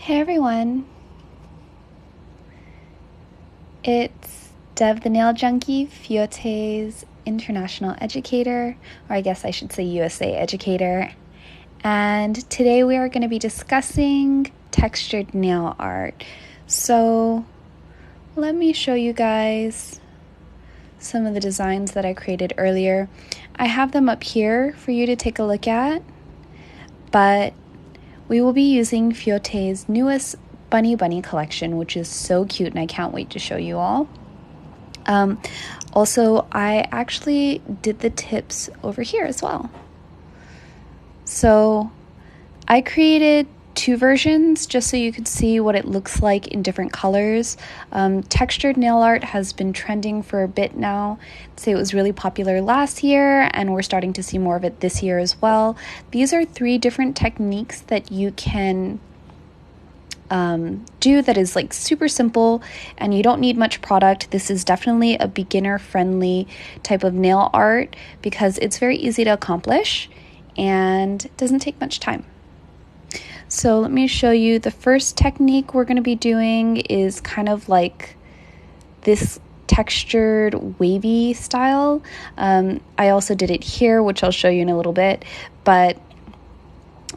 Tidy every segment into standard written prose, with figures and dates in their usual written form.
Hey everyone, it's Dev the Nail Junkie, FIOTE's international educator, or I guess I should say USA educator, and today we are going to be discussing textured nail art. So let me show you guys some of the designs that I created earlier. I have them up here for you to take a look at, but we will be using FIOTE's newest Bunny collection, which is so cute and I can't wait to show you all. Also, I actually did the tips over here as well. So I created two versions just so you could see what it looks like in different colors. Textured nail art has been trending for a bit now. I'd say it was really popular last year and we're starting to see more of it this year as well. These are 3 different techniques that you can do that is like super simple and you don't need much product. This is definitely a beginner friendly type of nail art because it's very easy to accomplish and it doesn't take much time. So let me show you. The first technique we're going to be doing is kind of like this textured wavy style. I also did it here, which I'll show you in a little bit, but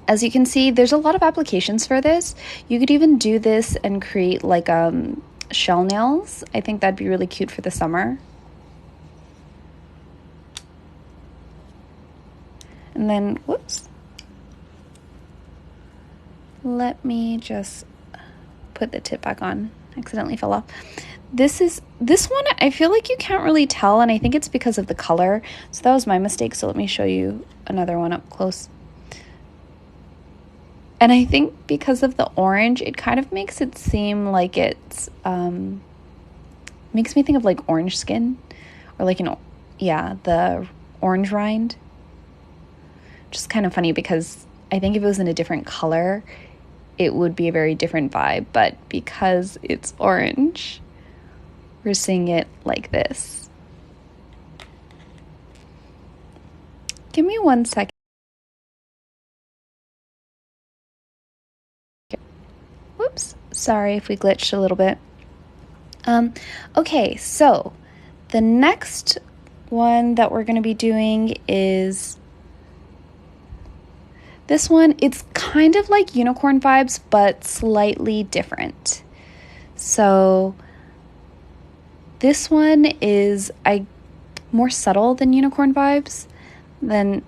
as you can see, there's a lot of applications for this. You could even do this and create like shell nails. I think that'd be really cute for the summer. And then, whoops. Let me just put the tip back on. Accidentally fell off. This one, I feel like you can't really tell, and I think it's because of the color. So that was my mistake. So let me show you another one up close. And I think because of the orange, it kind of makes it seem like it's, makes me think of like orange skin or like the orange rind. Which is kind of funny because I think if it was in a different color, it would be a very different vibe. But because it's orange, we're seeing it like this. Give me 1 second. Whoops, sorry if we glitched a little bit. Okay, so the next one that we're going to be doing is this one. It's kind of like unicorn vibes, but slightly different. So this one is more subtle than unicorn vibes. Then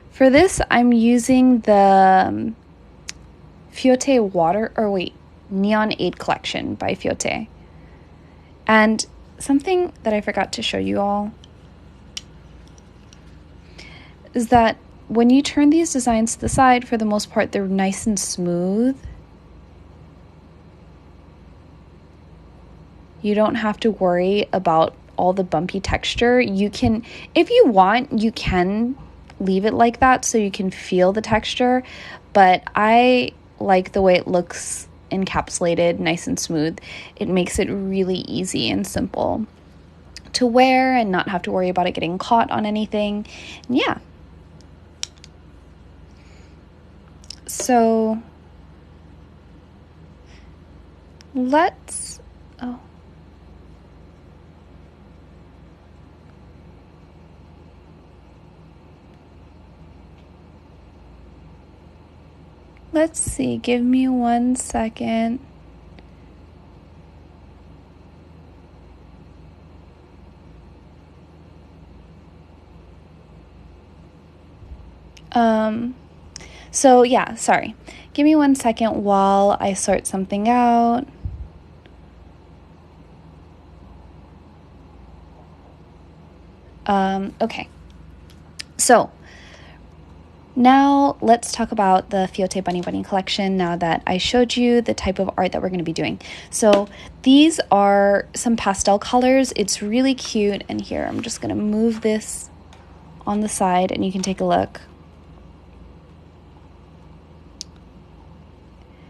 for this, I'm using the FIOTE Neon 8 collection by FIOTE. And something that I forgot to show you all is that when you turn these designs to the side, for the most part, they're nice and smooth. You don't have to worry about all the bumpy texture. You can, if you want, you can leave it like that so you can feel the texture, but I like the way it looks encapsulated, nice and smooth. It makes it really easy and simple to wear and not have to worry about it getting caught on anything. And yeah. So let's see, give me 1 second. So yeah, sorry. Give me 1 second while I sort something out. Okay. So now let's talk about the FIOTE Bunny collection now that I showed you the type of art that we're going to be doing. So these are some pastel colors. It's really cute. And here, I'm just going to move this on the side and you can take a look.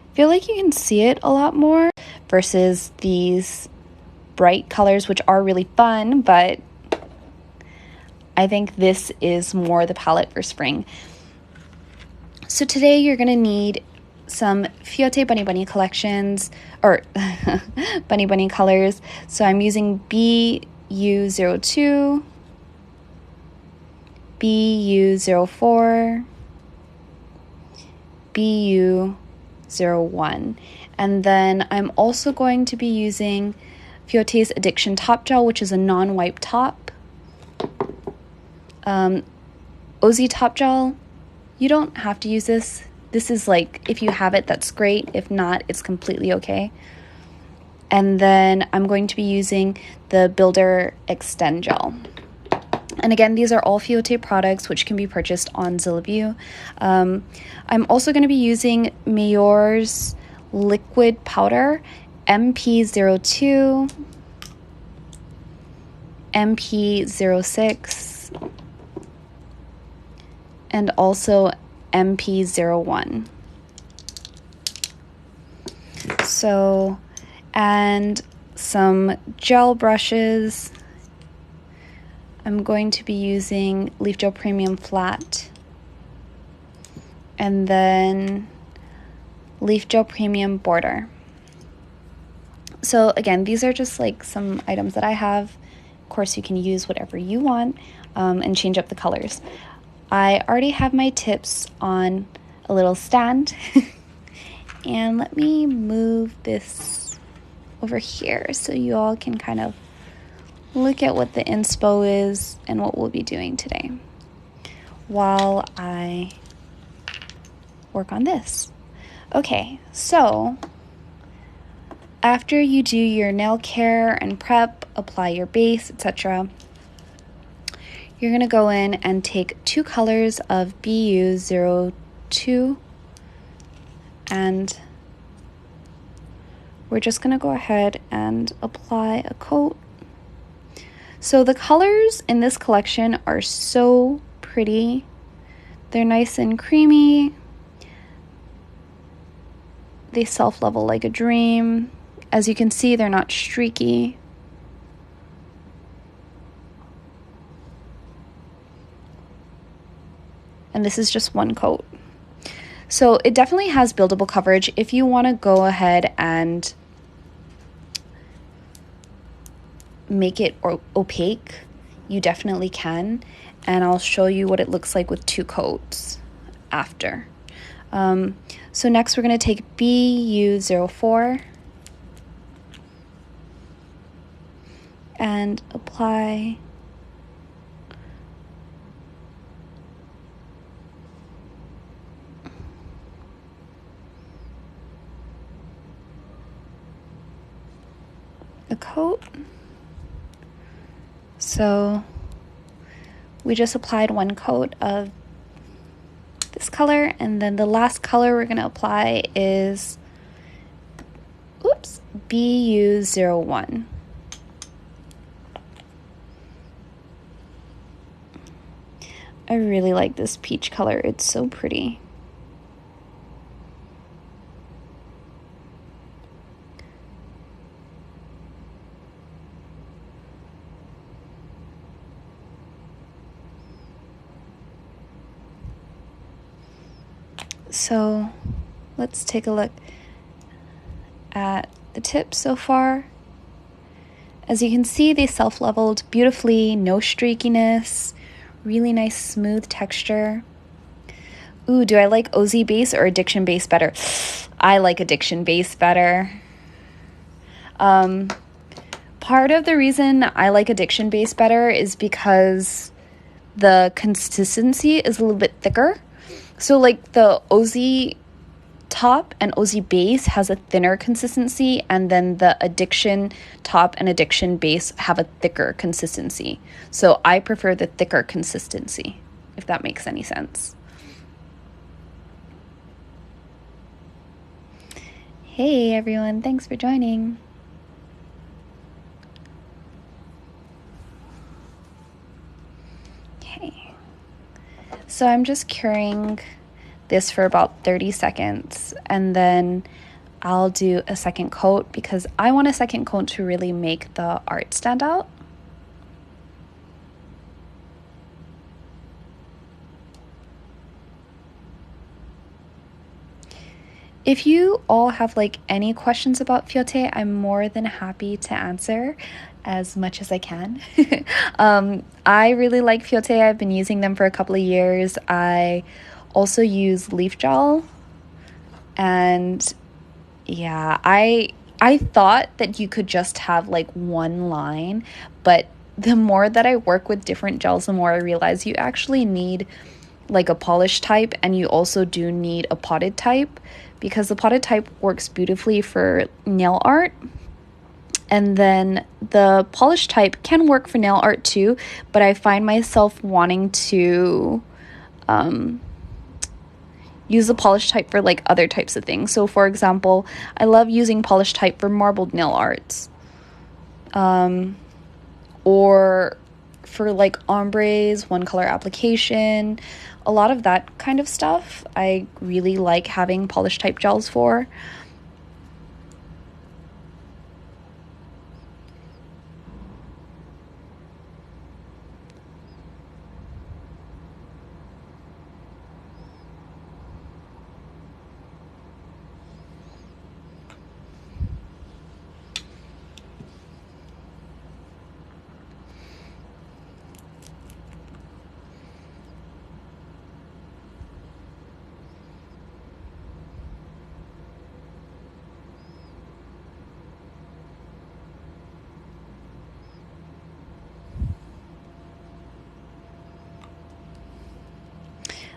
I feel like you can see it a lot more versus these bright colors, which are really fun, but I think this is more the palette for spring. So today you're going to need some FIOTE Bunny Bunny collections, or Bunny Bunny colors. So I'm using BU02, BU04, BU01. And then I'm also going to be using FIOTE's Addiction Top Gel, which is a non-wipe top. OZ Top Gel, you don't have to use this. This is like, if you have it, that's great. If not, it's completely okay. And then I'm going to be using the Builder Extend Gel. And again, these are all FIOTE products which can be purchased on Zillabeau. I'm also going to be using MAYOUR's liquid powder, MP02, MP06, and also MP01. So, and some gel brushes. I'm going to be using Leaf Gel Premium Flat, and then Leaf Gel Premium Border. So again, these are just like some items that I have. Of course, you can use whatever you want and change up the colors. I already have my tips on a little stand. And let me move this over here so you all can kind of look at what the inspo is and what we'll be doing today while I work on this. Okay, so after you do your nail care and prep, apply your base, etc., you're going to go in and take 2 colors of BU02, and we're just going to go ahead and apply a coat. So the colors in this collection are so pretty. They're nice and creamy. They self-level like a dream. As you can see, they're not streaky. And this is just one coat. So it definitely has buildable coverage. If you want to go ahead and make it opaque, you definitely can. And I'll show you what it looks like with 2 coats after. So next we're going to take BU04 and apply a coat. So we just applied 1 coat of this color, and then the last color we're going to apply is BU01. I really like this peach color. It's so pretty. So let's take a look at the tips so far. As you can see, they self-leveled beautifully, no streakiness, really nice smooth texture. Ooh, do I like OZ base or addiction base better? I like addiction base better. Part of the reason I like addiction base better is because the consistency is a little bit thicker. So like the OZ top and OZ base has a thinner consistency, and then the addiction top and addiction base have a thicker consistency. So I prefer the thicker consistency, if that makes any sense. Hey everyone, thanks for joining. Okay. So I'm just curing this for about 30 seconds, and then I'll do a second coat because I want a second coat to really make the art stand out. If you all have like any questions about FIOTE, I'm more than happy to answer as much as I can. I really like FIOTE. I've been using them for a couple of years. I also use leaf gel, and yeah, I thought that you could just have like one line, but the more that I work with different gels, the more I realize you actually need like a polished type, and you also do need a potted type, because the potted type works beautifully for nail art. And then the polished type can work for nail art too, but I find myself wanting to use the polished type for like other types of things. So for example, I love using polished type for marbled nail arts, or for like ombres, one color application, a lot of that kind of stuff. I really like having polished type gels for.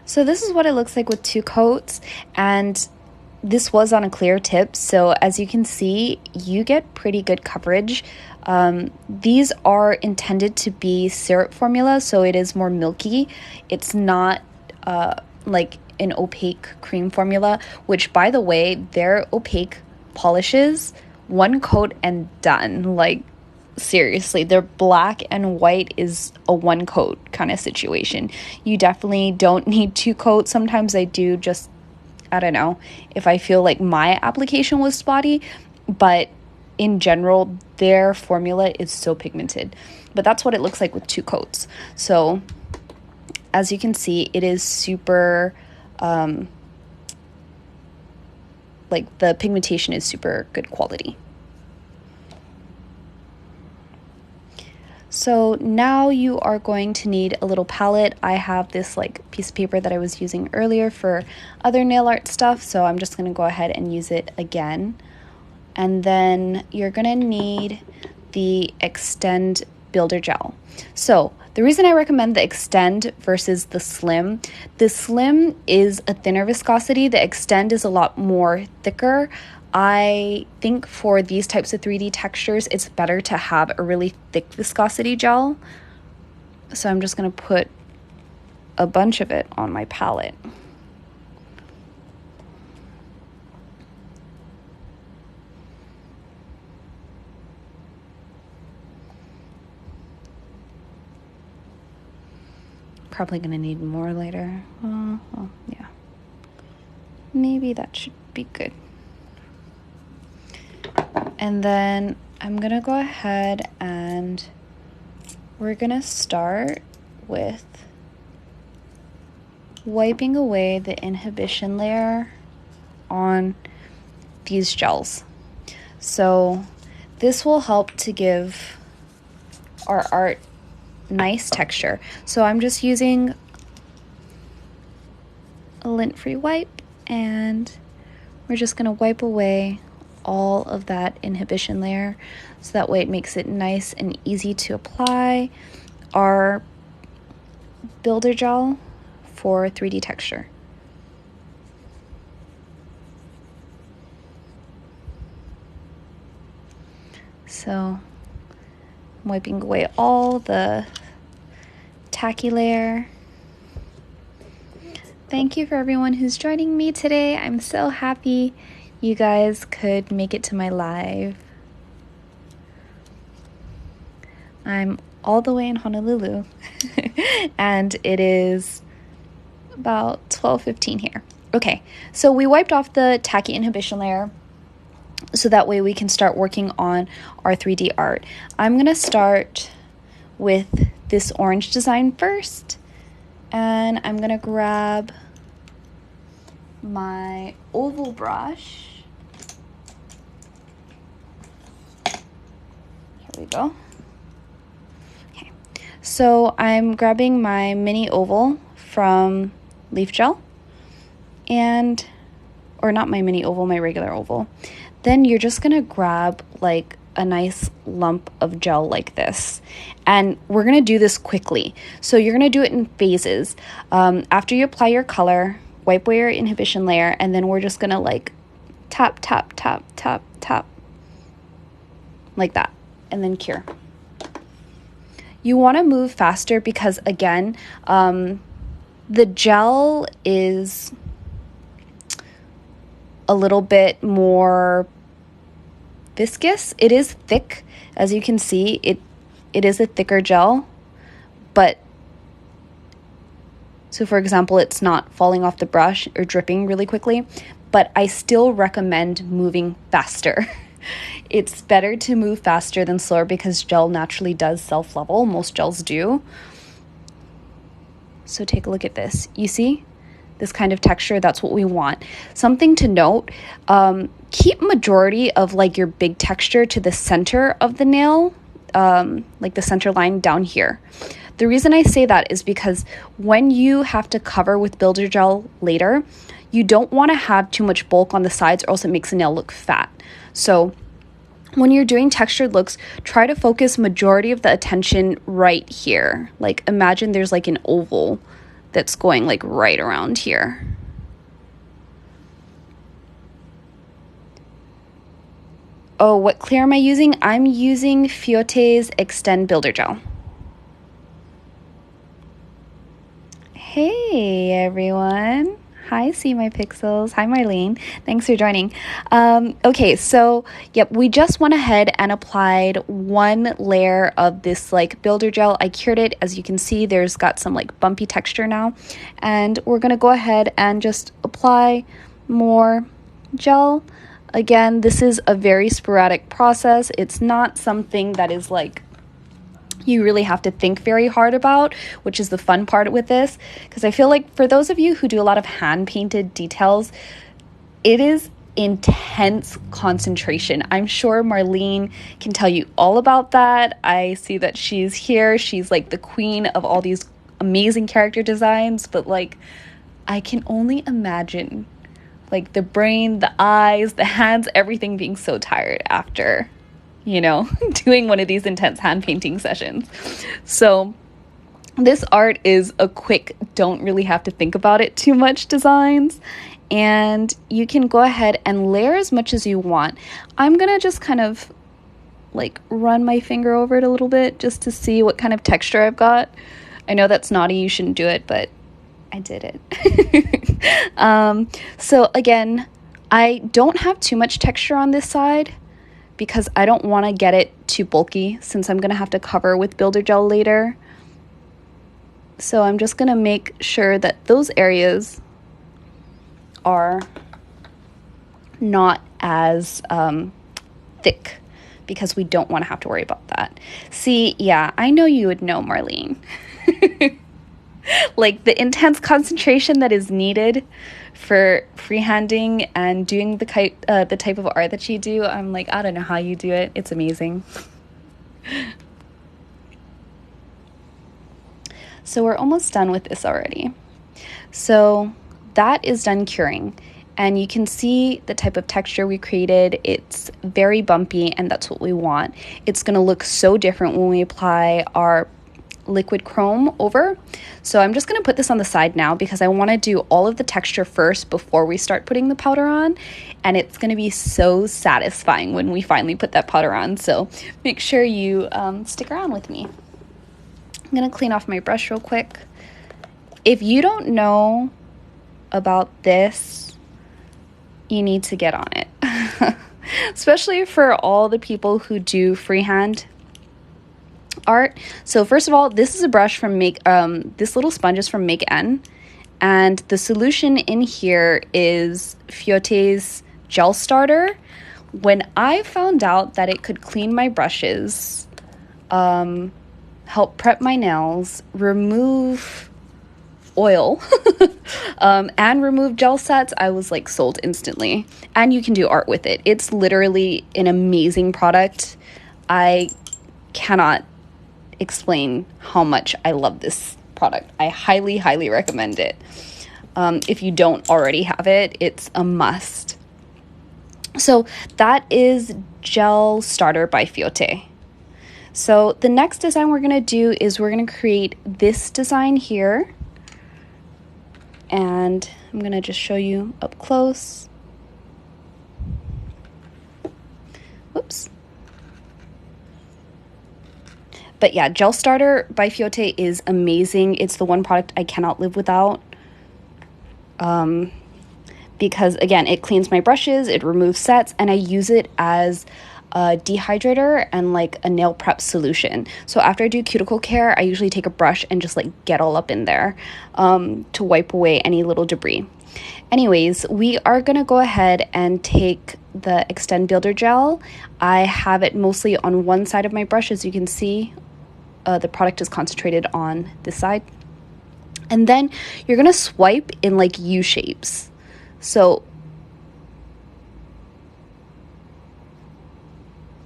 So this is what it looks like with 2 coats, and this was on a clear tip, so as you can see, you get pretty good coverage. These are intended to be syrup formula, so it is more milky. It's not like an opaque cream formula, which, by the way, their opaque polishes, 1 coat and done. Like, seriously, their black and white is a 1 coat kind of situation. You definitely don't need 2 coats. Sometimes I do, just, I don't know, if I feel like my application was spotty, but in general, their formula is so pigmented. But that's what it looks like with 2 coats. So as you can see, it is super, like the pigmentation is super good quality. So now you are going to need a little palette. I have this like piece of paper that I was using earlier for other nail art stuff, so I'm just going to go ahead and use it again. And then you're going to need the Extend Builder Gel. So the reason I recommend the Extend versus the Slim is a thinner viscosity. The Extend is a lot more thicker. I think for these types of 3D textures, it's better to have a really thick viscosity gel. So I'm just going to put a bunch of it on my palette. Probably going to need more later. Yeah. Maybe that should be good. And then I'm gonna go ahead and we're gonna start with wiping away the inhibition layer on these gels. So this will help to give our art nice texture. So I'm just using a lint-free wipe, and we're just gonna wipe away all of that inhibition layer, so that way it makes it nice and easy to apply our builder gel for 3D texture. So I'm wiping away all the tacky layer. Thank you for everyone who's joining me today. I'm so happy you guys could make it to my live. I'm all the way in Honolulu and it is about 12:15 here. Okay, so we wiped off the tacky inhibition layer so that way we can start working on our 3D art. I'm gonna start with this orange design first, and I'm gonna grab my oval brush. Here we go. Okay, so I'm grabbing my mini oval from Leaf Gel, and, or not my mini oval, my regular oval. Then you're just gonna grab like a nice lump of gel like this, and we're gonna do this quickly. So you're gonna do it in phases. After you apply your color, wipe away your inhibition layer, and then we're just gonna like tap, tap, tap, tap, tap, like that, and then cure. You wanna move faster because, again, the gel is a little bit more viscous. It is thick, as you can see. It is a thicker gel, but so for example, it's not falling off the brush or dripping really quickly, but I still recommend moving faster. It's better to move faster than slower because gel naturally does self-level. Most gels do. So take a look at this. You see this kind of texture? That's what we want. Something to note, keep majority of like your big texture to the center of the nail, like the center line down here. The reason I say that is because when you have to cover with builder gel later, you don't want to have too much bulk on the sides or else it makes the nail look fat. So when you're doing textured looks, try to focus majority of the attention right here. Like imagine there's like an oval that's going like right around here. Oh, what clear am I using? I'm using FIOTE's Extend Builder Gel. Hey everyone. Hi, See My Pixels. Hi, Marlene. Thanks for joining. Okay, so, yep, we just went ahead and applied one layer of this, like, builder gel. I cured it. As you can see, there's got some, like, bumpy texture now. And we're going to go ahead and just apply more gel. Again, this is a very sporadic process. It's not something that is, like, you really have to think very hard about, which is the fun part with this, because I feel like for those of you who do a lot of hand painted details, it is intense concentration. I'm sure Marlene can tell you all about that. I see that she's here. She's like the queen of all these amazing character designs, but like I can only imagine like the brain, the eyes, the hands, everything being so tired after, you know, doing one of these intense hand painting sessions. So this art is a quick, don't really have to think about it too much designs, and you can go ahead and layer as much as you want. I'm gonna just kind of like run my finger over it a little bit just to see what kind of texture I've got. I know that's naughty, you shouldn't do it, but I did it. So again, I don't have too much texture on this side because I don't want to get it too bulky since I'm going to have to cover with builder gel later. So I'm just going to make sure that those areas are not as thick because we don't want to have to worry about that. See, yeah, I know you would know, Marlene. Like the intense concentration that is needed for freehanding and doing the type of art that you do, I'm like, I don't know how you do it. It's amazing. So we're almost done with this already. So that is done curing. And you can see the type of texture we created. It's very bumpy, and that's what we want. It's going to look so different when we apply our liquid chrome over. So I'm just going to put this on the side now because I want to do all of the texture first before we start putting the powder on, and it's going to be so satisfying when we finally put that powder on. So make sure you stick around with me. I'm going to clean off my brush real quick. If you don't know about this, you need to get on it. Especially for all the people who do freehand art. So first of all, this is a brush from this little sponge is from Make N, and the solution in here is FIOTE's gel starter. When I found out that it could clean my brushes, help prep my nails, remove oil and remove gel sets, I was like sold instantly. And you can do art with it. It's literally an amazing product. I cannot explain how much I love this product. I highly, highly recommend it. If you don't already have it, it's a must. So that is Gel Starter by FIOTE. So the next design we're going to do is we're going to create this design here. And I'm going to just show you up close. Whoops. But yeah, Gel Starter by FIOTE is amazing. It's the one product I cannot live without. Because again, it cleans my brushes, it removes sets, and I use it as a dehydrator and like a nail prep solution. So after I do cuticle care, I usually take a brush and just like get all up in there to wipe away any little debris. Anyways, we are going to go ahead and take the Extend Builder Gel. I have it mostly on one side of my brush. As you can see, the product is concentrated on this side. And then you're going to swipe in like U shapes. So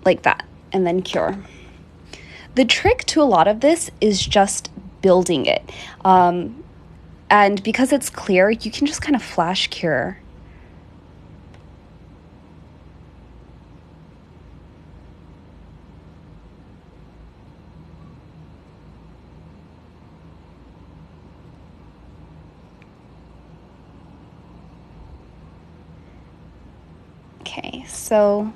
like that, and then cure. The trick to a lot of this is just building it. And because it's clear, you can just kind of flash cure. Okay, so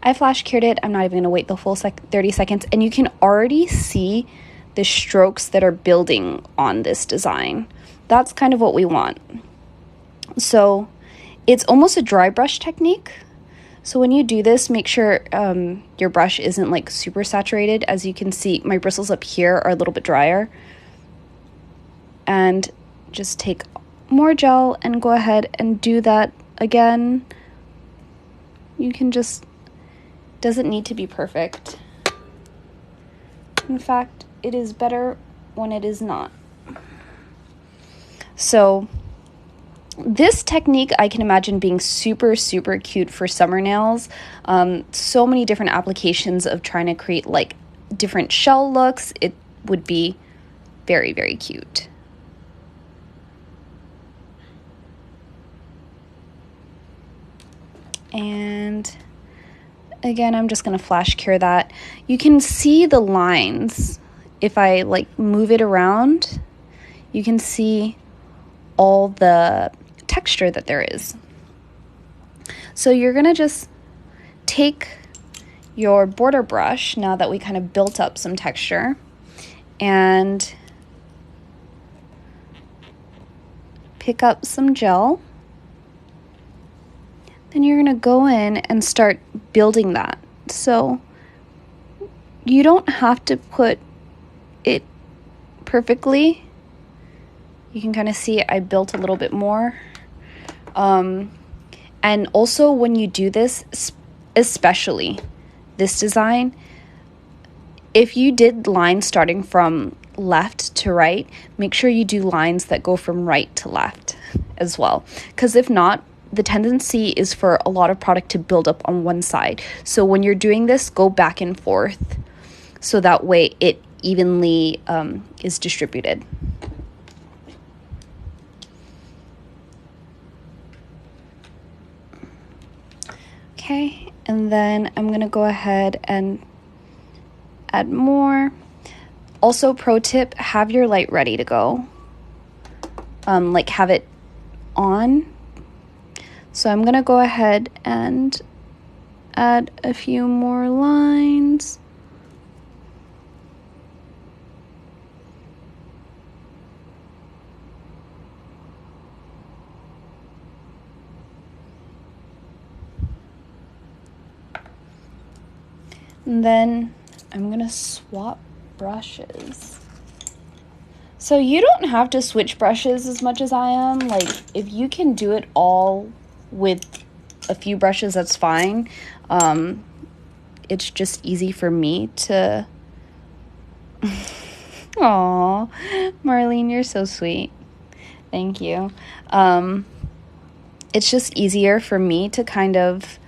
I flash cured it. I'm not even going to wait the full 30 seconds. And you can already see the strokes that are building on this design. That's kind of what we want. So it's almost a dry brush technique. So when you do this, make sure your brush isn't like super saturated. As you can see, my bristles up here are a little bit drier. And just take more gel and go ahead and do that again. You can just, doesn't need to be perfect. In fact, it is better when it is not. So this technique I can imagine being super, super cute for summer nails. So many different applications of trying to create like different shell looks. It would be very, very cute. And again, I'm just going to flash cure that. You can see the lines. If I like move it around, you can see all the texture that there is. So you're going to just take your border brush, now that we kind of built up some texture, and pick up some gel. Then you're going to go in and start building that. So you don't have to put it perfectly. You can kind of see I built a little bit more. And also when you do this, especially this design, if you did lines starting from left to right, make sure you do lines that go from right to left as well. Because if not, the tendency is for a lot of product to build up on one side. So when you're doing this, go back and forth so that way it evenly is distributed. Okay, and then I'm going to go ahead and add more. Also, pro tip, have your light ready to go. Like have it on. So I'm going to go ahead and add a few more lines. And then I'm going to swap brushes. So you don't have to switch brushes as much as I am. Like if you can do it all with a few brushes, that's fine. It's just easy for me to... Aw, Marlene, you're so sweet. Thank you. It's just easier for me to kind of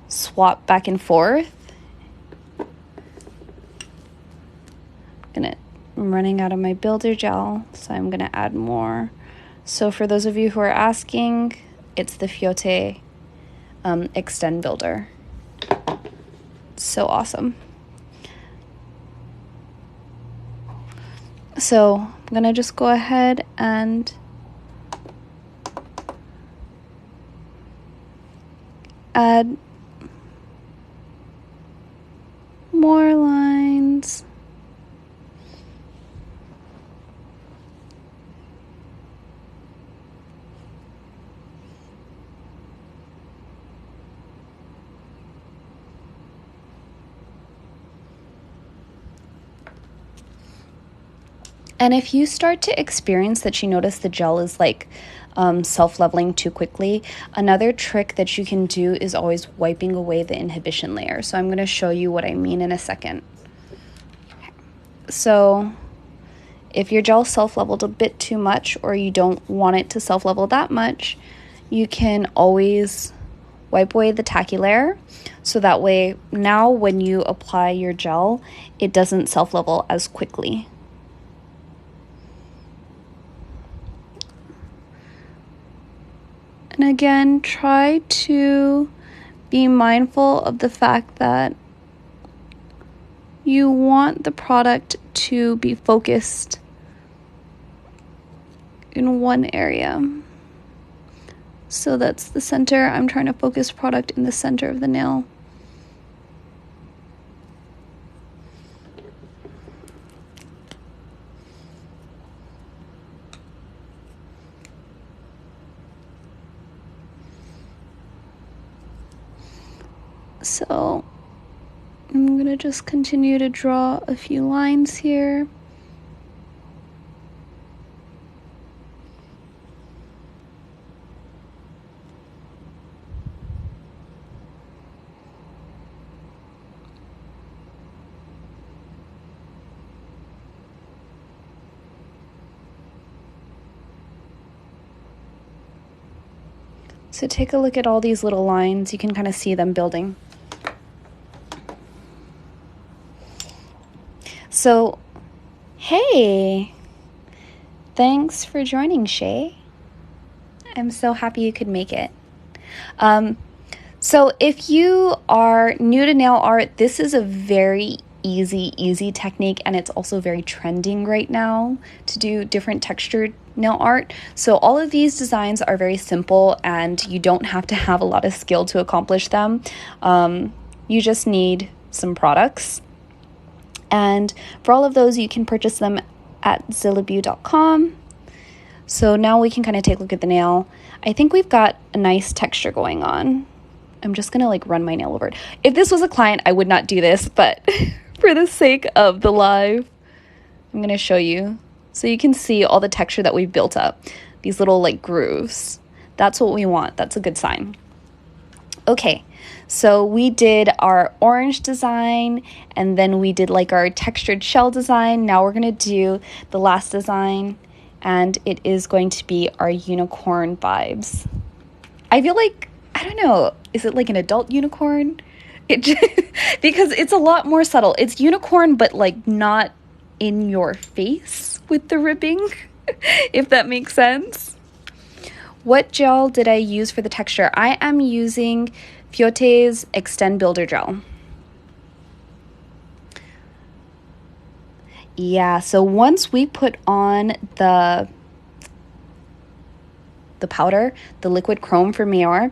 swap back and forth. I'm running out of my builder gel, so I'm gonna add more. So for those of you who are asking, it's the FIOTE Extend Builder. So awesome. So I'm gonna just go ahead and add more lines. And if you start to experience that you notice the gel is like self-leveling too quickly, another trick that you can do is always wiping away the inhibition layer. So I'm going to show you what I mean in a second. So if your gel self-leveled a bit too much, or you don't want it to self-level that much, you can always wipe away the tacky layer. So that way, now when you apply your gel, it doesn't self-level as quickly. And again, try to be mindful of the fact that you want the product to be focused in one area. So that's the center. I'm trying to focus product in the center of the nail. So I'm going to just continue to draw a few lines here. So take a look at all these little lines. You can kind of see them building. So, hey, thanks for joining, Shay. I'm so happy you could make it. So if you are new to nail art, this is a very easy technique, and it's also very trending right now to do different textured nail art. So all of these designs are very simple, and you don't have to have a lot of skill to accomplish them. You just need some products. And for all of those, you can purchase them at Zillabeau.com. So now we can kind of take a look at the nail. I think we've got a nice texture going on. I'm just gonna like run my nail over it. If this was a client, I would not do this, but for the sake of the live, I'm gonna show you. So you can see all the texture that we've built up. These little like grooves. That's what we want. That's a good sign. Okay, so we did our orange design, and then we did like our textured shell design. Now we're gonna do the last design, and it is going to be our unicorn vibes. I feel like, I don't know, is it like an adult unicorn? Because it's a lot more subtle. It's unicorn, but like not in your face with the ribbing, if that makes sense. What gel did I use for the texture? I am using FIOTE's Extend Builder Gel. Yeah, so once we put on the powder, the liquid chrome for MAYOUR,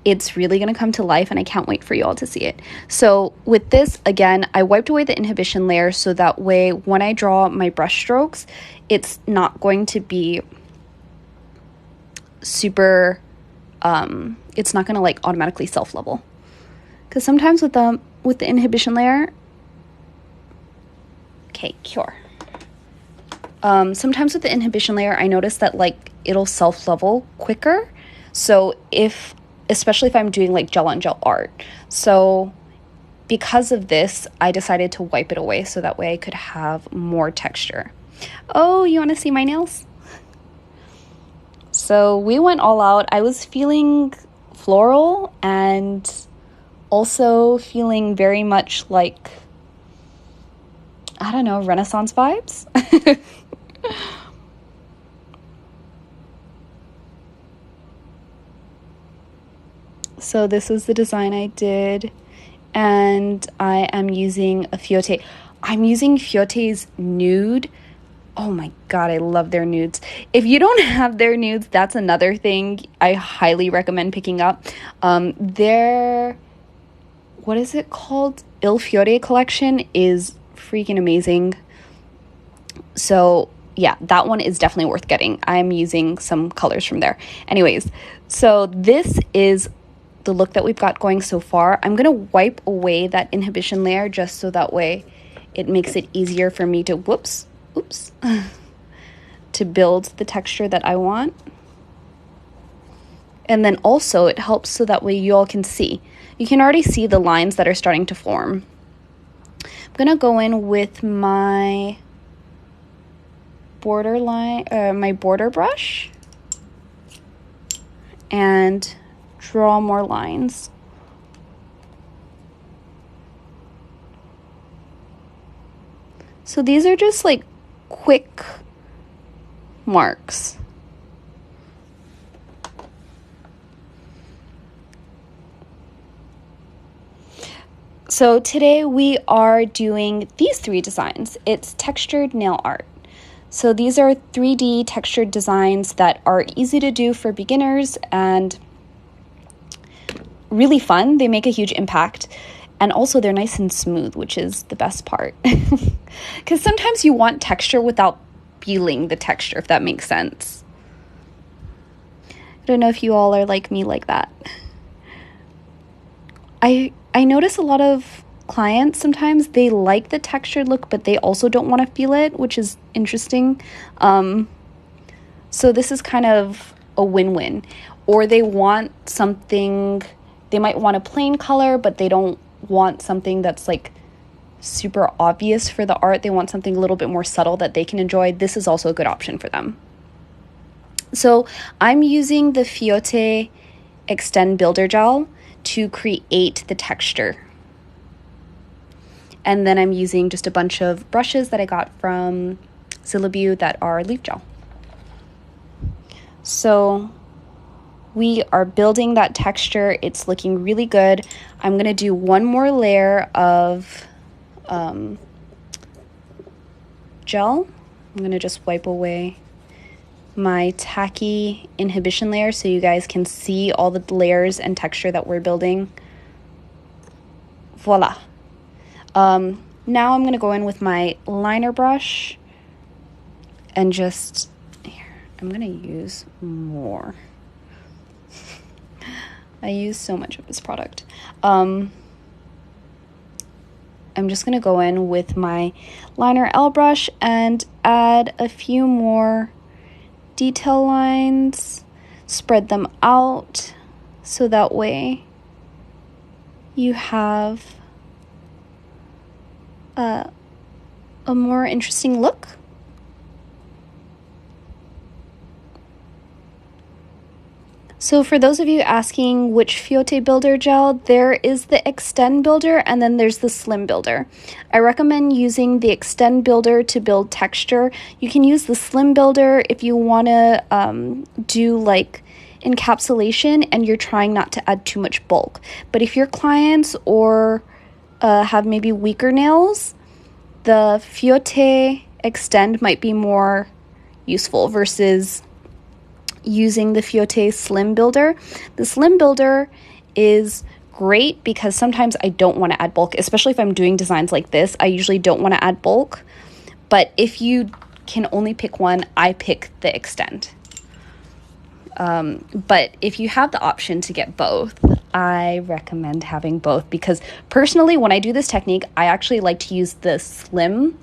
it's really going to come to life, and I can't wait for you all to see it. So with this, again, I wiped away the inhibition layer so that way when I draw my brush strokes, it's not going to be super, it's not going to like automatically self-level. Because sometimes with the inhibition layer, okay, cure. Sometimes with the inhibition layer, I notice that like it'll self-level quicker. So especially if I'm doing like gel on gel art. So because of this, I decided to wipe it away so that way I could have more texture. Oh, you want to see my nails? So we went all out. I was feeling floral and also feeling very much like, I don't know, Renaissance vibes. So this was the design I did, and I am using a FIOTE. I'm using FIOTE's nude. Oh my god, I love their nudes. If you don't have their nudes, that's another thing I highly recommend picking up. Their, what is it called? Il Fiore collection is freaking amazing. So yeah, that one is definitely worth getting. I'm using some colors from there. Anyways, so this is the look that we've got going so far. I'm gonna wipe away that inhibition layer just so that way it makes it easier for me to, oops, to build the texture that I want. And then also it helps so that way you all can see. You can already see the lines that are starting to form. I'm gonna go in with my my border brush and draw more lines. So these are just like quick marks. So today we are doing these 3 designs. It's textured nail art. So these are 3D textured designs that are easy to do for beginners and really fun. They make a huge impact. And also they're nice and smooth, which is the best part. Because sometimes you want texture without feeling the texture, if that makes sense. I don't know if you all are like me like that. I notice a lot of clients, sometimes they like the textured look, but they also don't want to feel it, which is interesting. So this is kind of a win-win. Or they want something, they might want a plain color, but they don't want something that's like super obvious for the art. They want something a little bit more subtle that they can enjoy. This is also a good option for them. So I'm using the FIOTE Extend Builder Gel to create the texture. And then I'm using just a bunch of brushes that I got from Zillabeau that are leaf gel. So we are building that texture. It's looking really good. I'm going to do one more layer of gel. I'm going to just wipe away my tacky inhibition layer so you guys can see all the layers and texture that we're building. Voila. Now I'm going to go in with my liner brush and just, here, I'm going to use more. I use so much of this product. I'm just going to go in with my liner L brush and add a few more detail lines, spread them out so that way you have a more interesting look. So for those of you asking which FIOTE Builder Gel, there is the Extend Builder and then there's the Slim Builder. I recommend using the Extend Builder to build texture. You can use the Slim Builder if you want to do like encapsulation and you're trying not to add too much bulk. But if your clients or have maybe weaker nails, the FIOTE Extend might be more useful versus using the FIOTE Slim Builder. The Slim Builder is great because sometimes I don't want to add bulk, especially if I'm doing designs like this. I usually don't want to add bulk, but if you can only pick one, I pick the Extend. But if you have the option to get both, I recommend having both because personally, when I do this technique, I actually like to use the Slim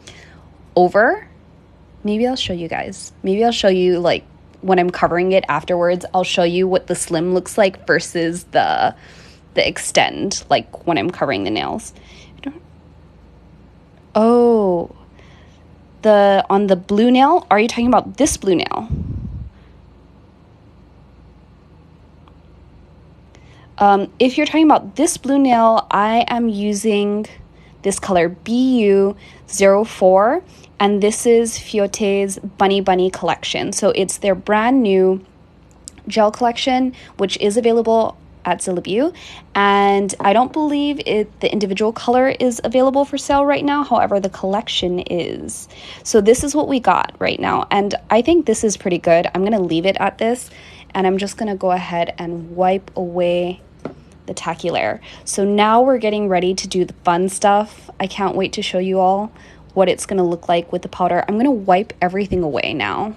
over. Maybe I'll show you guys. Maybe I'll show you like when I'm covering it afterwards, I'll show you what the Slim looks like versus the Extend, like when I'm covering the nails. Oh, on the blue nail, are you talking about this blue nail? If you're talking about this blue nail, I am using this color BU04, and this is FIOTE's Bunny Bunny collection. So it's their brand new gel collection, which is available at Zillabeau, and I don't believe the individual color is available for sale right now. However, the collection is. So this is what we got right now, and I think this is pretty good. I'm gonna leave it at this, and I'm just gonna go ahead and wipe away the tacky layer. So now we're getting ready to do the fun stuff. I can't wait to show you all what it's gonna look like with the powder. I'm gonna wipe everything away now,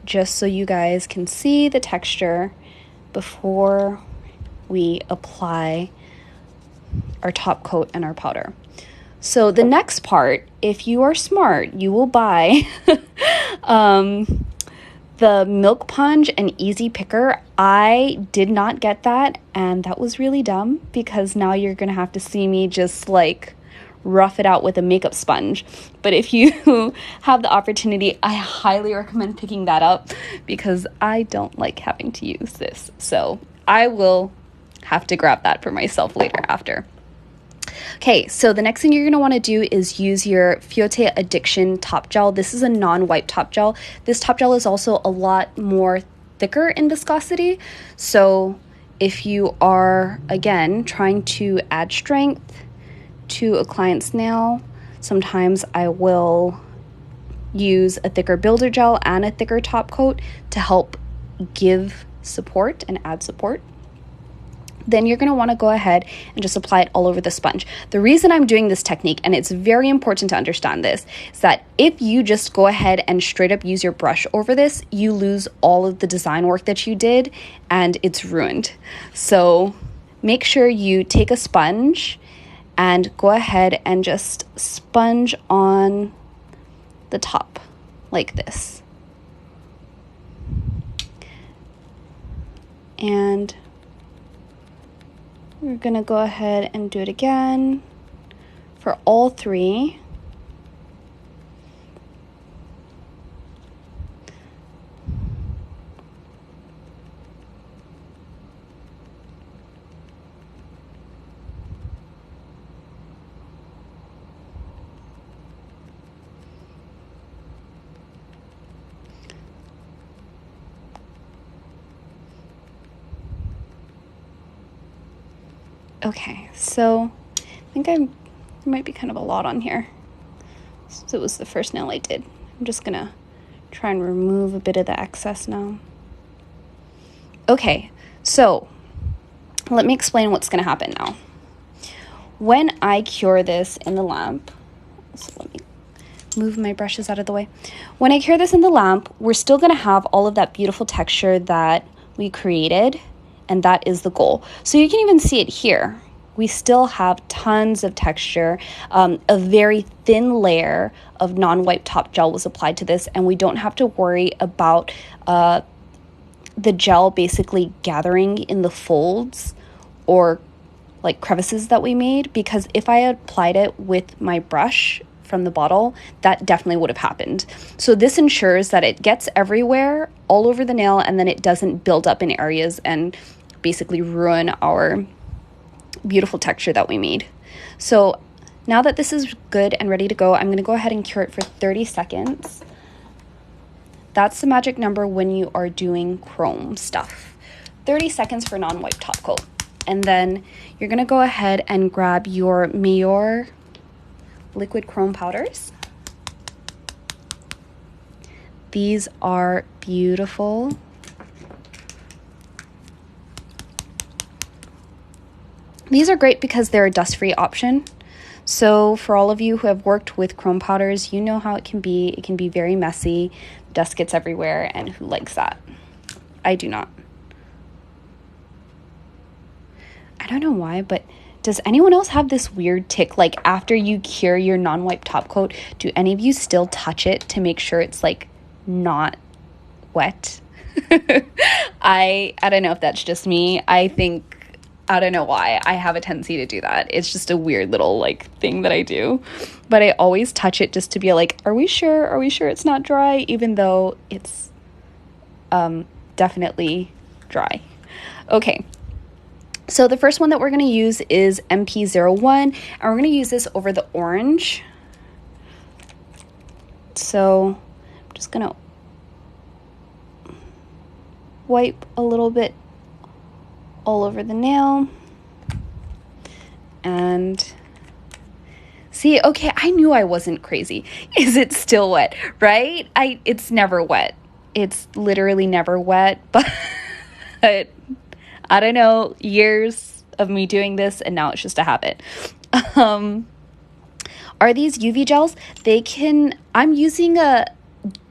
just so you guys can see the texture before we apply our top coat and our powder. So the next part, if you are smart, you will buy the Milk Punch and Easy Picker. I did not get that, and that was really dumb, because now you're gonna have to see me just like rough it out with a makeup sponge. But if you have the opportunity, I highly recommend picking that up, because I don't like having to use this. So I will have to grab that for myself later after. Okay, so the next thing you're going to want to do is use your FIOTE Addiction Top Gel. This is a non-wipe top gel. This top gel is also a lot more thicker in viscosity. So if you are, again, trying to add strength to a client's nail, sometimes I will use a thicker builder gel and a thicker top coat to help give support and add support. Then you're going to want to go ahead and just apply it all over the sponge. The reason I'm doing this technique, and it's very important to understand this, is that if you just go ahead and straight up use your brush over this, you lose all of the design work that you did, and it's ruined. So make sure you take a sponge and go ahead and just sponge on the top like this. And we're gonna go ahead and do it again for all three. Okay, so I think there might be kind of a lot on here. So it was the first nail I did. I'm just gonna try and remove a bit of the excess now. Okay, so let me explain what's gonna happen now. When I cure this in the lamp, so let me move my brushes out of the way. When I cure this in the lamp, we're still gonna have all of that beautiful texture that we created, and that is the goal. So you can even see it here. We still have tons of texture. A very thin layer of non-wipe top gel was applied to this, and we don't have to worry about the gel basically gathering in the folds or like crevices that we made, because if I applied it with my brush from the bottle, that definitely would have happened. So this ensures that it gets everywhere, all over the nail, and then it doesn't build up in areas and basically ruin our beautiful texture that we made. So now that this is good and ready to go, I'm going to go ahead and cure it for 30 seconds. That's the magic number when you are doing chrome stuff. 30 seconds for non-wipe top coat. And then you're going to go ahead and grab your MAYOUR liquid chrome powders. These are beautiful. These are great because they're a dust-free option. So for all of you who have worked with chrome powders, you know how it can be. It can be very messy. Dust gets everywhere, and who likes that? I do not. I don't know why, but does anyone else have this weird tick? Like after you cure your non-wipe top coat, do any of you still touch it to make sure it's like not wet? I don't know if that's just me. I don't know why I have a tendency to do that. It's just a weird little like thing that I do, but I always touch it just to be like, are we sure it's not dry? Even though it's definitely dry. Okay. So the first one that we're going to use is MP01, and we're going to use this over the orange. So I'm just going to wipe a little bit all over the nail. And see, okay, I knew I wasn't crazy. Is it still wet, right? It's never wet. It's literally never wet, but I don't know, years of me doing this, and now it's just a habit. Are these UV gels? I'm using a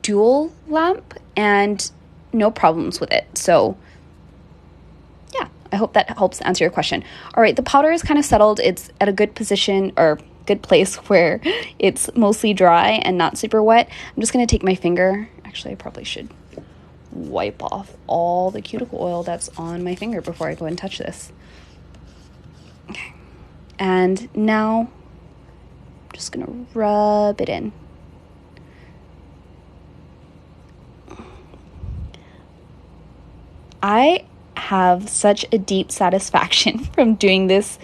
dual lamp and no problems with it. So yeah, I hope that helps answer your question. All right, the powder is kind of settled. It's at a good position or good place where it's mostly dry and not super wet. I'm just going to take my finger. Actually, I probably should wipe off all the cuticle oil that's on my finger before I go and touch this. Okay. And now I'm just going to rub it in. I have such a deep satisfaction from doing this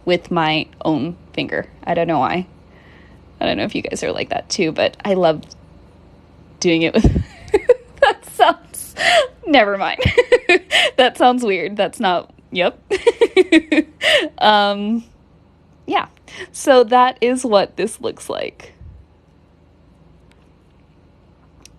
with my own finger. I don't know why. I don't know if you guys are like that too, but I love doing it with that sounds, never mind. That sounds weird. That's not, yep. Yeah, so that is what this looks like.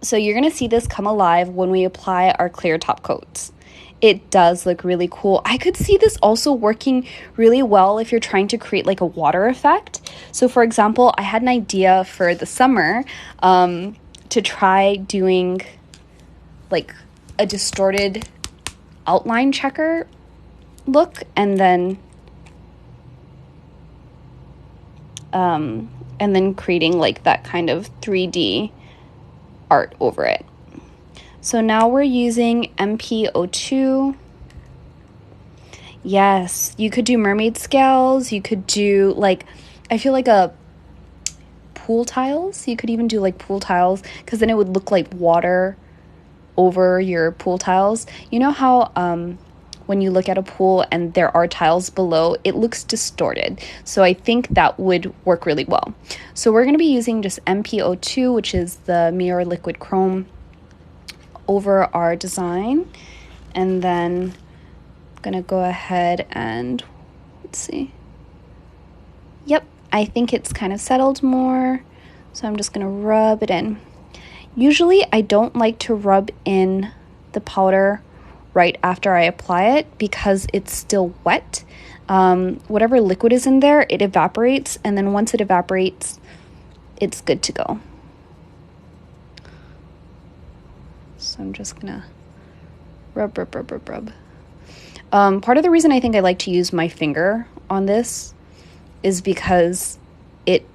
So you're going to see this come alive when we apply our clear top coats. It does look really cool. I could see this also working really well if you're trying to create like a water effect. So for example, I had an idea for the summer to try doing like a distorted outline checker look, and then creating like that kind of 3D art over it. So now we're using MP02. Yes, you could do mermaid scales. You could do like, I feel like a pool tiles. You could even do like pool tiles, because then it would look like water over your pool tiles. You know how when you look at a pool and there are tiles below, it looks distorted. So I think that would work really well. So we're going to be using just MP02, which is the MAYOUR liquid chrome, over our design. And then I'm going to go ahead and, let's see. Yep, I think it's kind of settled more. So I'm just going to rub it in. Usually I don't like to rub in the powder right after I apply it because it's still wet. Whatever liquid is in there, it evaporates, and then once it evaporates, it's good to go. So I'm just gonna rub. Part of the reason I think I like to use my finger on this is because it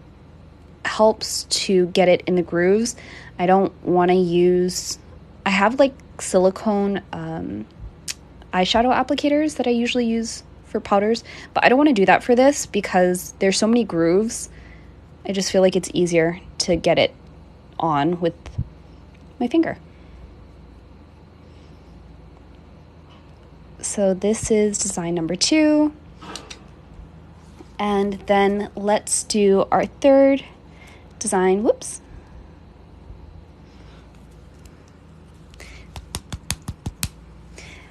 helps to get it in the grooves. I don't want to use, I have like silicone eyeshadow applicators that I usually use for powders, but I don't want to do that for this because there's so many grooves. I just feel like it's easier to get it on with my finger. So this is design number 2. And then let's do our third design. Whoops.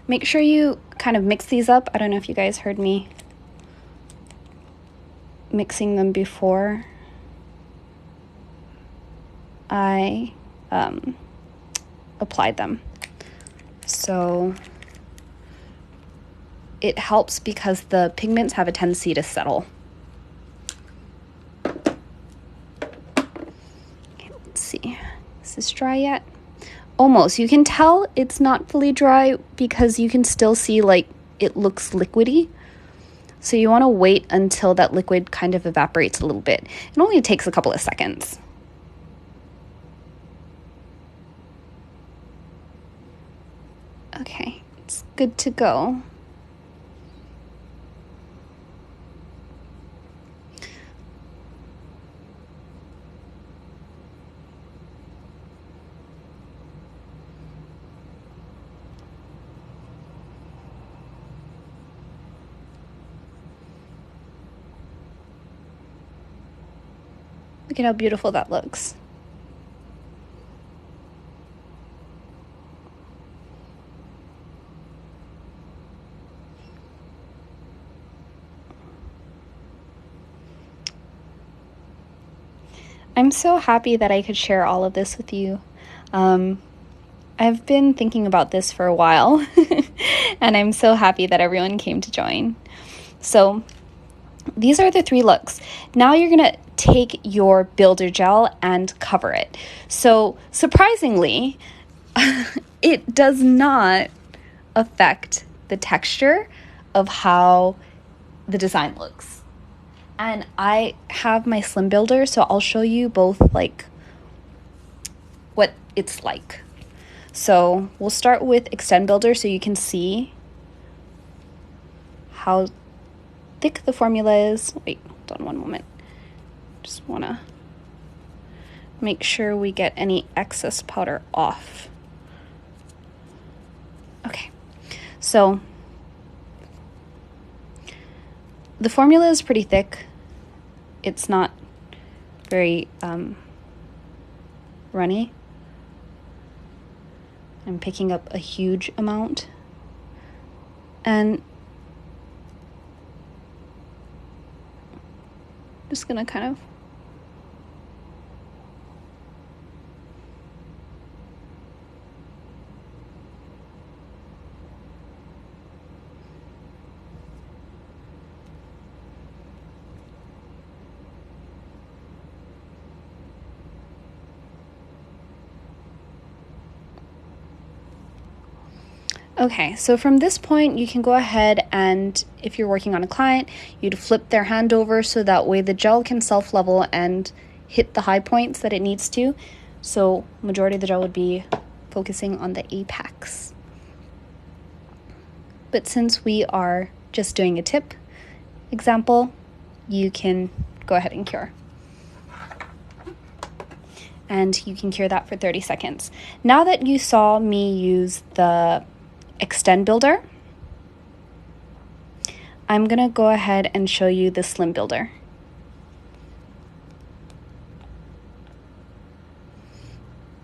Make sure you kind of mix these up. I don't know if you guys heard me mixing them before I applied them. So it helps because the pigments have a tendency to settle. Okay, let's see. Is this dry yet? Almost. You can tell it's not fully dry because you can still see like it looks liquidy. So you want to wait until that liquid kind of evaporates a little bit. It only takes a couple of seconds. Okay, it's good to go. Look at how beautiful that looks. I'm so happy that I could share all of this with you. I've been thinking about this for a while, and I'm so happy that everyone came to join. So these are the 3 looks. Now you're going to take your builder gel and cover it. So surprisingly, it does not affect the texture of how the design looks. And I have my slim builder, so I'll show you both like what it's like. So we'll start with extend builder so you can see how thick the formula is. Wait, hold on one moment. Just want to make sure we get any excess powder off. Okay, so the formula is pretty thick. It's not very runny. I'm picking up a huge amount. And just gonna kind of Okay, so from this point, you can go ahead and if you're working on a client, you'd flip their hand over so that way the gel can self-level and hit the high points that it needs to. So majority of the gel would be focusing on the apex. But since we are just doing a tip example, you can go ahead and cure. And you can cure that for 30 seconds. Now that you saw me use the extend builder, I'm gonna go ahead and show you the slim builder.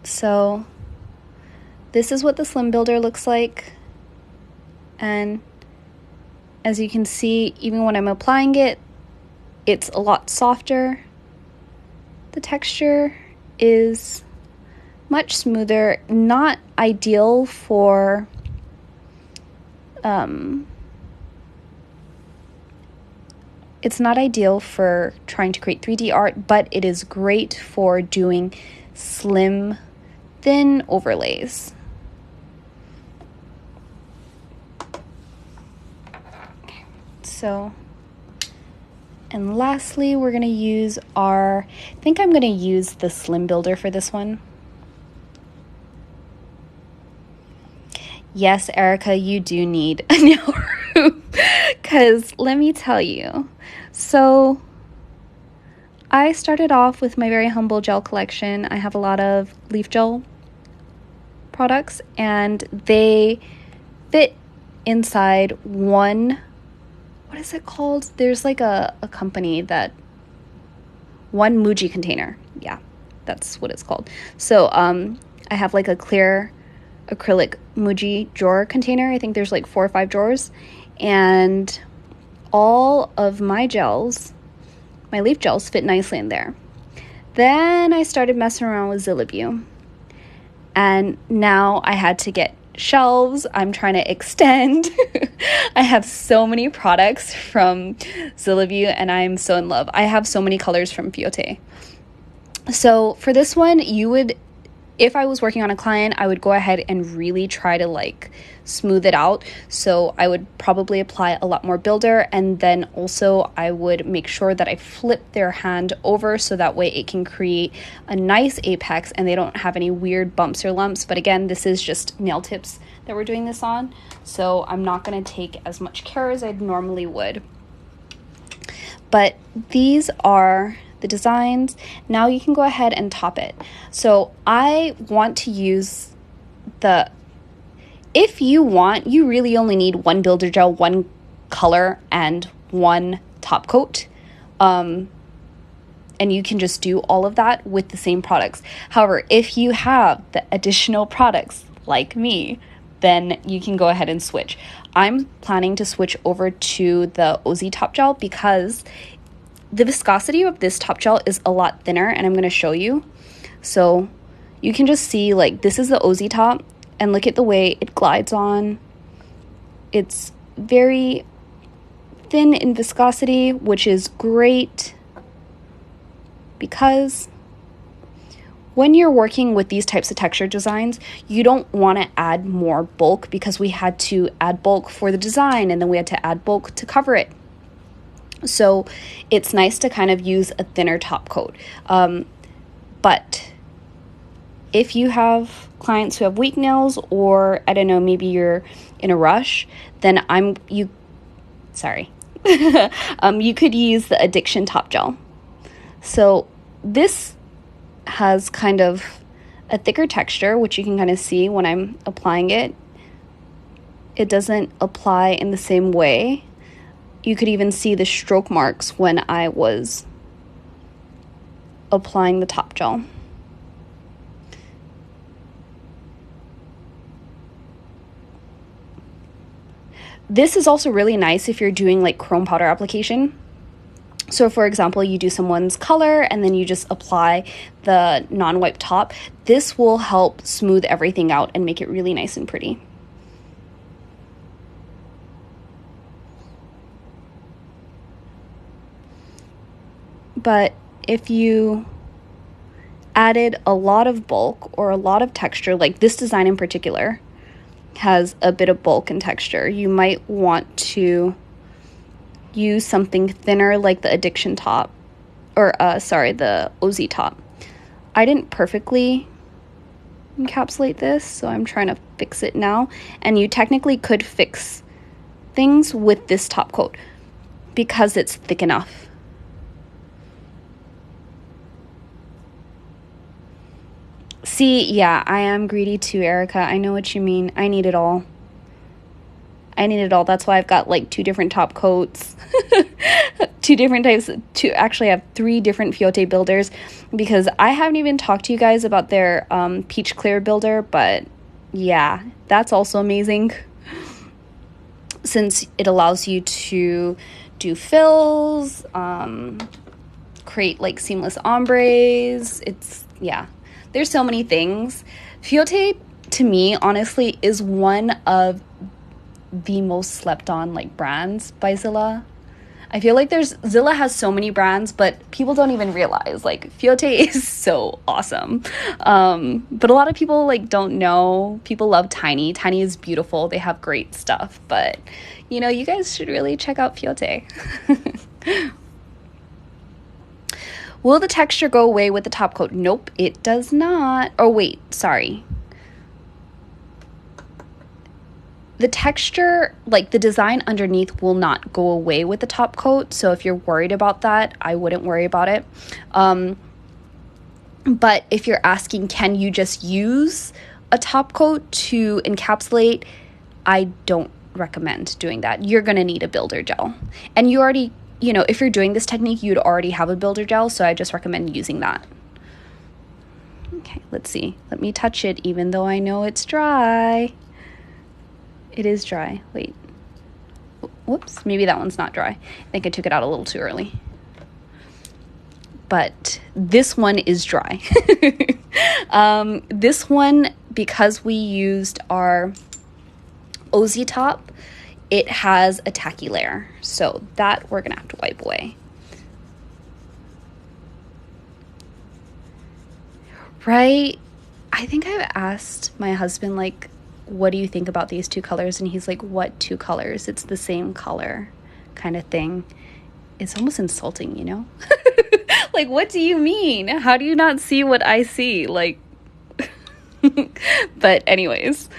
So this is what the slim builder looks like, and as you can see, even when I'm applying it, it's a lot softer. The texture is much smoother, not ideal for it's not ideal for trying to create 3D art, but it is great for doing slim, thin overlays. So, and lastly, we're going to use I think I'm going to use the slim builder for this one. Yes, Erica, you do need a nail room, because let me tell you. So I started off with my very humble gel collection. I have a lot of leaf gel products, and they fit inside one, what is it called? There's like a company that, one Muji container. Yeah, that's what it's called. So I have like a clear acrylic Muji drawer container. I think there's like 4 or 5 drawers, and all of my gels, my leaf gels, fit nicely in there. Then I started messing around with Zillabeau, and now I had to get shelves. I'm trying to extend. I have so many products from Zillabeau, and I'm so in love. I have so many colors from FIOTE. So for this one, you would, if I was working on a client, I would go ahead and really try to like smooth it out. So I would probably apply a lot more builder, and then also I would make sure that I flip their hand over so that way it can create a nice apex and they don't have any weird bumps or lumps. But again, this is just nail tips that we're doing this on, so I'm not going to take as much care as I normally would. But these are the designs. Now you can go ahead and top it. So I want to use if you want, you really only need one builder gel, one color, and one top coat. And you can just do all of that with the same products. However, if you have the additional products like me, then you can go ahead and switch. I'm planning to switch over to the Ozy Top Gel because the viscosity of this top gel is a lot thinner, and I'm going to show you. So you can just see, like, this is the Ozy Top, and look at the way it glides on. It's very thin in viscosity, which is great because when you're working with these types of texture designs, you don't want to add more bulk, because we had to add bulk for the design and then we had to add bulk to cover it. So it's nice to kind of use a thinner top coat. But if you have clients who have weak nails, or I don't know, maybe you're in a rush, then you could use the Addiction Top Gel. So this has kind of a thicker texture, which you can kind of see when I'm applying it. It doesn't apply in the same way. You could even see the stroke marks when I was applying the top gel. This is also really nice if you're doing like chrome powder application. So for example, you do someone's color and then you just apply the non-wipe top. This will help smooth everything out and make it really nice and pretty. But if you added a lot of bulk or a lot of texture, like this design in particular has a bit of bulk and texture, you might want to use something thinner like the Addiction Top, or the Ozy Top. I didn't perfectly encapsulate this, so I'm trying to fix it now. And you technically could fix things with this top coat because it's thick enough. See, yeah, I am greedy too, Erica. I know what you mean. I need it all. That's why I've got like 2 different top coats, 2 different types. Actually, I have 3 different FIOTE builders, because I haven't even talked to you guys about their peach clear builder. But yeah, that's also amazing, since it allows you to do fills, create like seamless ombres. There's so many things. FIOTE, to me, honestly, is one of the most slept on like brands by Zilla. I feel like Zilla has so many brands, but people don't even realize like FIOTE is so awesome. But a lot of people like don't know. People love Tiny. Tiny is beautiful. They have great stuff, but you know, you guys should really check out FIOTE. Will the texture go away with the top coat? Nope, it does not. Oh wait, sorry. The texture, like the design underneath, will not go away with the top coat. So if you're worried about that, I wouldn't worry about it. But if you're asking, can you just use a top coat to encapsulate? I don't recommend doing that. You're going to need a builder gel. And you already, you know, if you're doing this technique, you'd already have a builder gel. So I just recommend using that. Okay, let's see. Let me touch it, even though I know it's dry. It is dry. Wait. Whoops. Maybe that one's not dry. I think I took it out a little too early. But this one is dry. This one, because we used our Ozy Top, it has a tacky layer. So that we're going to have to wipe away. Right? I think I've asked my husband, like, what do you think about these 2 colors? And he's like, what 2 colors? It's the same color kind of thing. It's almost insulting, you know? Like, what do you mean? How do you not see what I see? Like, but anyways,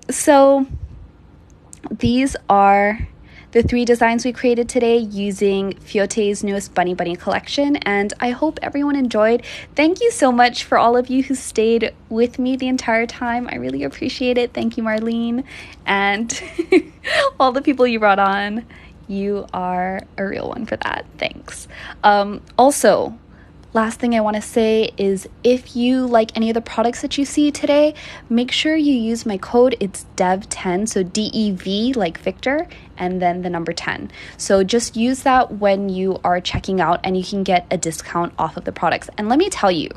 so these are the 3 designs we created today using FIOTE's newest Bunny Bunny collection, and I hope everyone enjoyed. Thank you so much for all of you who stayed with me the entire time. I really appreciate it. Thank you, Marlene, and all the people you brought on. You are a real one for that. Thanks. Also, Last thing I want to say is if you like any of the products that you see today, make sure you use my code. It's DEV10, so DEV like Victor, and then the number 10. So just use that when you are checking out and you can get a discount off of the products. And let me tell you,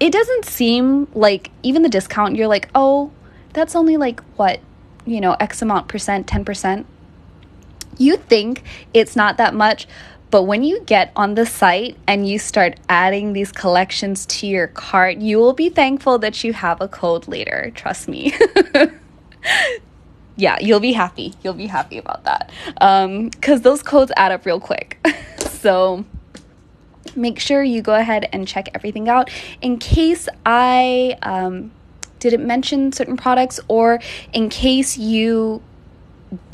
it doesn't seem like even the discount, you're like, oh, that's only like what, X amount percent, 10%. You think it's not that much, but when you get on the site and you start adding these collections to your cart, you will be thankful that you have a code later. Trust me. Yeah, you'll be happy. You'll be happy about that. Because those codes add up real quick. So make sure you go ahead and check everything out. In case I didn't mention certain products, or in case you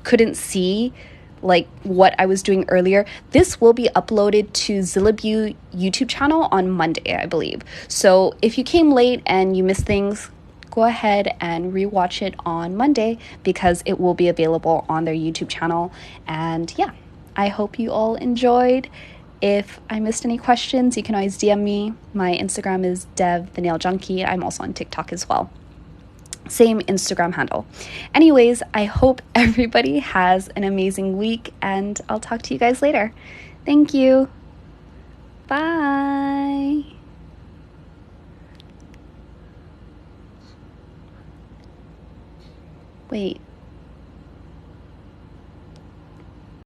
couldn't see like what I was doing earlier, this will be uploaded to Zillabeau YouTube channel on Monday, I believe. So if you came late and you missed things, go ahead and rewatch it on Monday because it will be available on their YouTube channel. And yeah, I hope you all enjoyed. If I missed any questions, you can always DM me. My Instagram is Dev the Nail Junkie. I'm also on TikTok as well. Same Instagram handle. Anyways, I hope everybody has an amazing week, and I'll talk to you guys later. Thank you. Bye. Wait.